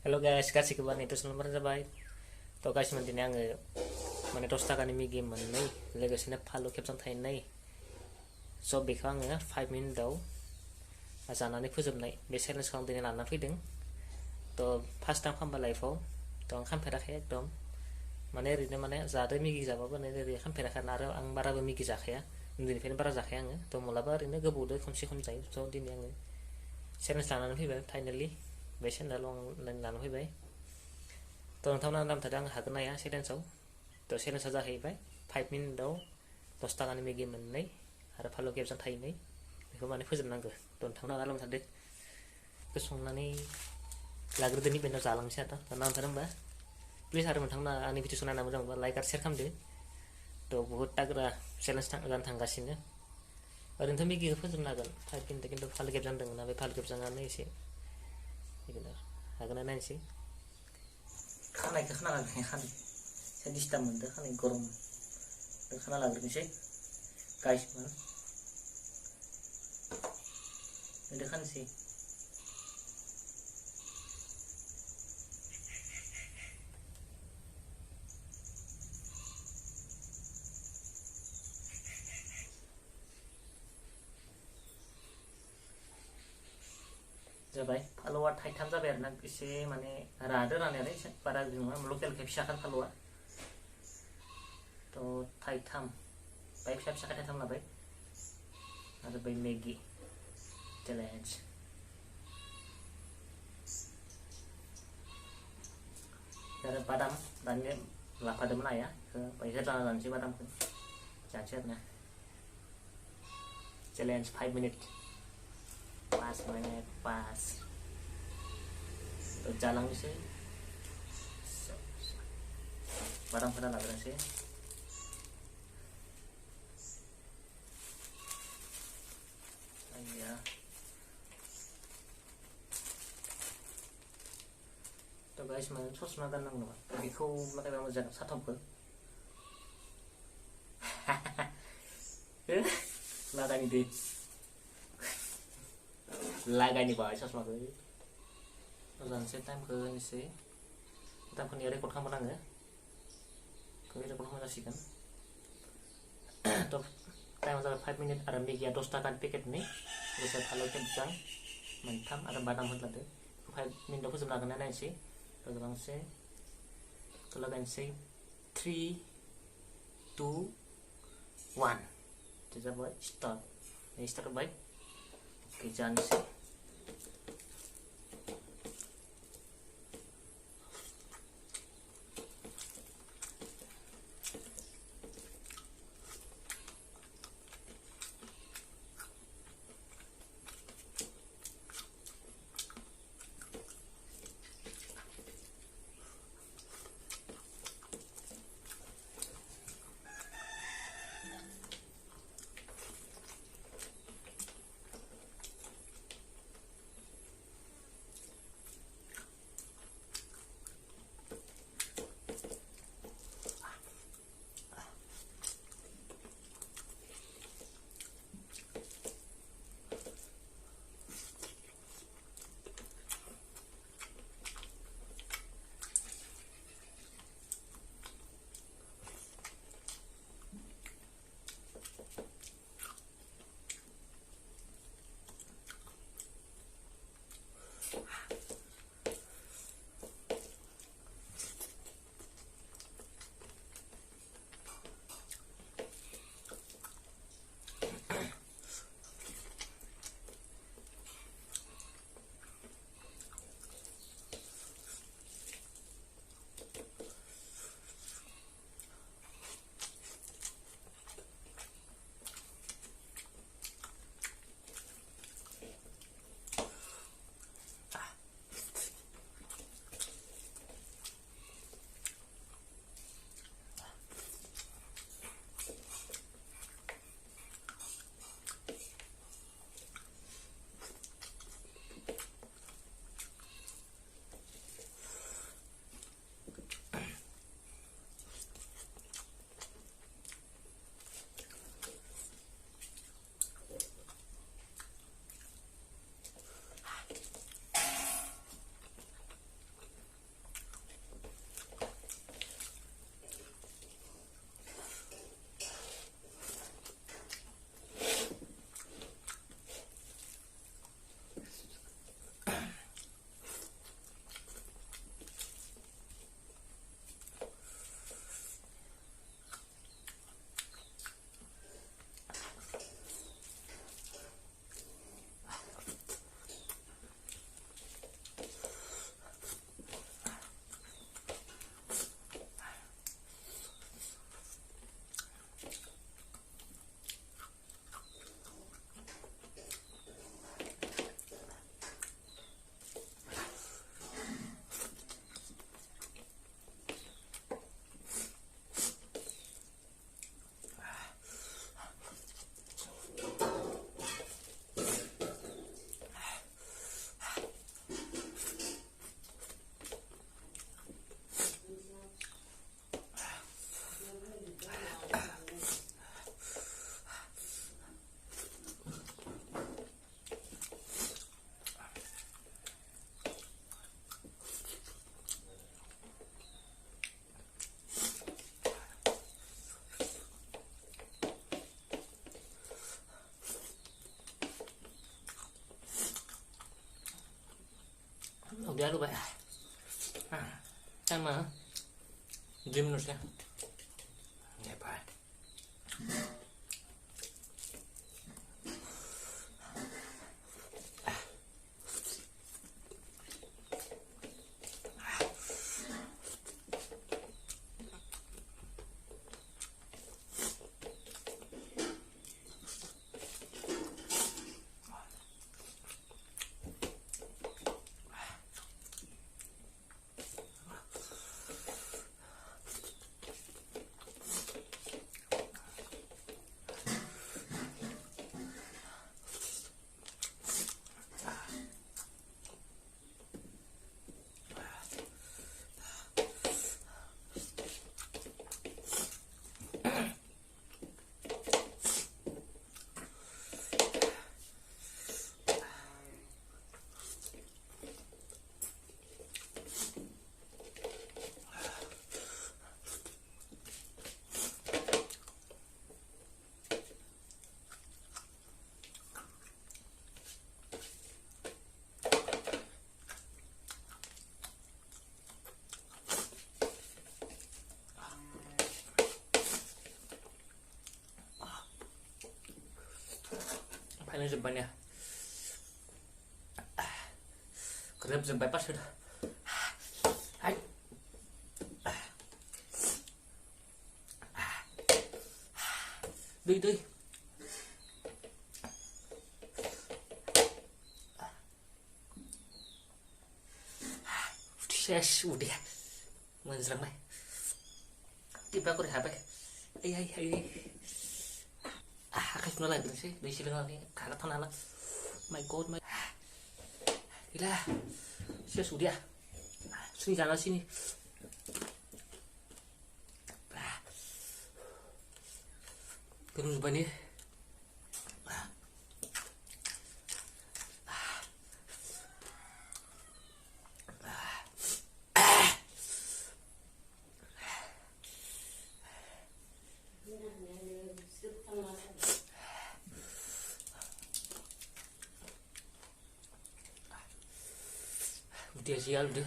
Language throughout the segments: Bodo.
Halo guys, kasih kebaran itu nomor जाबाय तो guys दिनै आङो माने 10 थाखानि मेगि मोननै लोगोसेनो फालु खेबजां थाइनै स' बेखौ आङो 5 मिनिटाव जानानै फोजोबनाय बे चेलेन्जखौ आं दिनै लाना फैदों थ' फार्स्ट टाइम खालामबा लाइफआव थ' आं खामफेराखै एकदम माने ओरैनो माने जादो मेगि जाबाबो ओरै खामफेराखै आरो आं बाराबो मेगि जाखाया उन्दैनिफ्रायनो बारा जाखाया आङो थ' मालाबा ओरैनो गोबावदो खनसे जायो थ' दिनै आङो चेलेन्ज लानानै फैबाय फाइनालि बे चेनेलाव आं लाना फैबाय थ' नोंथांमोना नाम थादों आं हागोन ना हाया चेलेन्जआव थ' चेलेन्जआ जाहैबाय 5 मिनिटाव 10 थाखानि मेगि मोननै आरो फालु खेबजां थाइनै बेखौ माने फोजोबनांगौ थ' नोंथांमोना नाम थादों बेखौ संनानै लाग्रोदोनि बेनाव जालांसै आरो थ' नाम थादों होनबा प्लिज आरो नोंथांमोना आंनि भिडिअखौ नायना मोजां मोनबा लाइक आरो शेयार खालामदो थ' बहुद ताग्रा चेलेन्ज जानो थांगासिनो ओरैनोथ' मेगिखौ फोजोबनो हागोन 5 मिनिट खिन्थु फालु खेबजां दंना बे फालु खेबजाङानो एसे हागोन ना नायनोसै खानायखौ खाना लाग्रोनाय खानाय एसे डिस्टार्ब मोनदों खानाय गरम खाना लाग्रोनोसै गाइसमोन बिदि खानोसै जाबाय फालुआ थाइथाम जाबाय आरोना एसे माने रादो रानायालाय एसे बारा नङा लकेल फिसाखान फालुआ थ' थाइथाम बाय फिसा फिसाखाय थाइथाम लाबाय आरो बै मेगि चेलेन्ज आरो बादाम दानिया लाफादोंमोन आइया बाय होदलाना जानोसै बादामखौ जानोसै आरोना चेलेन्ज 5 मिनिट 5 मिनिट 5 तो जालांनोसै बादाम फोना लाग्रोनोसै आइया तो गाइस माने ससमा गाननांगौ नामा बेखौ लागायबा मोजां साथावखौ लागायनि दै लागायनि बाय ससमाखौ जानोसै टाइमखौ होनोसै टाइमखौ रेकर्ड खालामनांगो रेकर्ड खालामना जासिगोन थ' टाइमा जाबाय 5 मिनिट आरो मेगिया 10 थाखानि पेकेटनि लोगोसे फालु खेबजां मोनथाम आरो बादाम होदलादो 5 मिनिटाव फोजोबनो हागोन ना नायनोसै फोजोबलांसै लगायनोसै 3 2 1 itu जाबाय स्टार्ट जाबाय ओके जानोसै Jangan lupa ya. Sama 2 menit ya. Ya, bye. Ini jembannya kerap jembai pas sudah. Đi. Yes, udah menserang mai. Tiba aku rehat. Ai. Cái nó lại được chứ, đi xin lỗi cả thằng nào mày cốt mày đi ra chưa xuống đi à xin ra nó xin đi cái nó bên đi dia sial deh.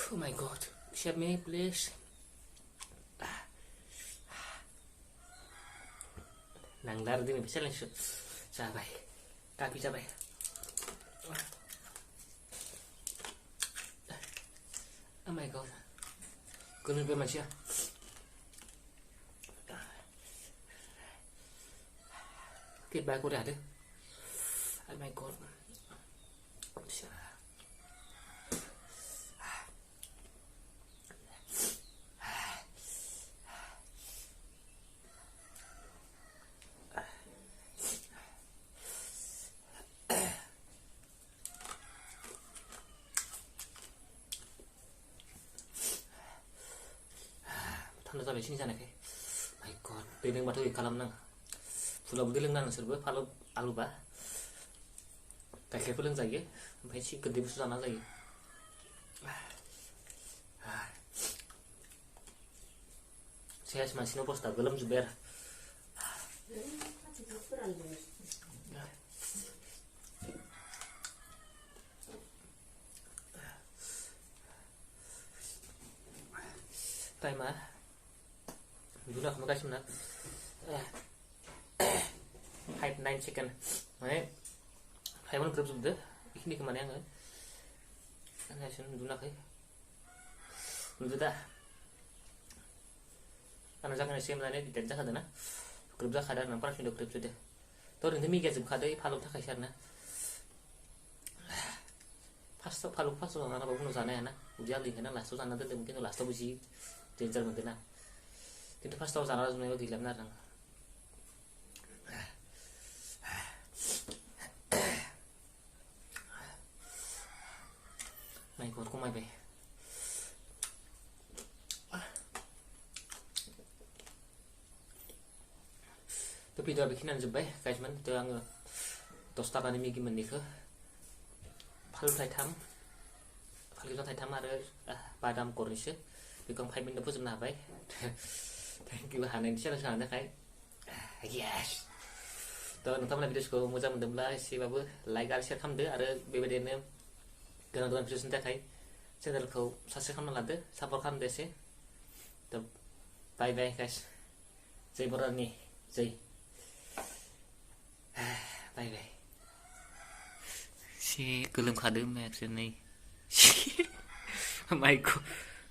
Oh my god, share me please. Nang dar din bisa langsung cabai. Kaki cabai. Oh my god. Kena bermacam. Kết bài cô đạt đấy. Oh my god. Thằng nó ra về sini sana kayak. My god. Dengan batu di kalam nang. Fulau budi lengan serba falu alu ba. Kayak pulang lagi, sampai sih gede besar sana lagi. Saya masih nopo sta gelem juber. Timer. Dulu aku kasih mana? 9 second. Đấy. Hay muốn group giúp đỡ. Ini kemana yang kan? Kan saya dulu kai. Dulu dah. Karena jangan sih melane di tenda kada na. Group dah kada nampak sudah group sudah. Tahu nanti mi gajem kada i palu tak kasar na. Pasto palu pasto na babu sana ya na. Ujian di sana lah, sana tu mungkin lah sto buji. Danger mungkin na. Tidak pasto sana sebenarnya di dalam narang. Mày còn không mày về tapi dah bikinan jebay guys man itu yang tostakan ini gimana nih ke palu thai tham ada padam cornish bikang 5 minit pun sebenarnya baik thank you Hana ini sana kayak yes थ' नोंथांमोना भिडिअसखौ मोजां मोनदोंब्ला एसेबाबो लाइक आरो शेयार खालामदो आरो बेबायदिनो गोदान गोदान भिडिअसनि थाखाय चेनेलखौ साबस्क्राइब खालामना लादो सापर्ट खालामदो एसे थ' बाय बाय गाइस जय बरानि जय बाय बाय एसे गोलोमखादों मायासो नै माइखौ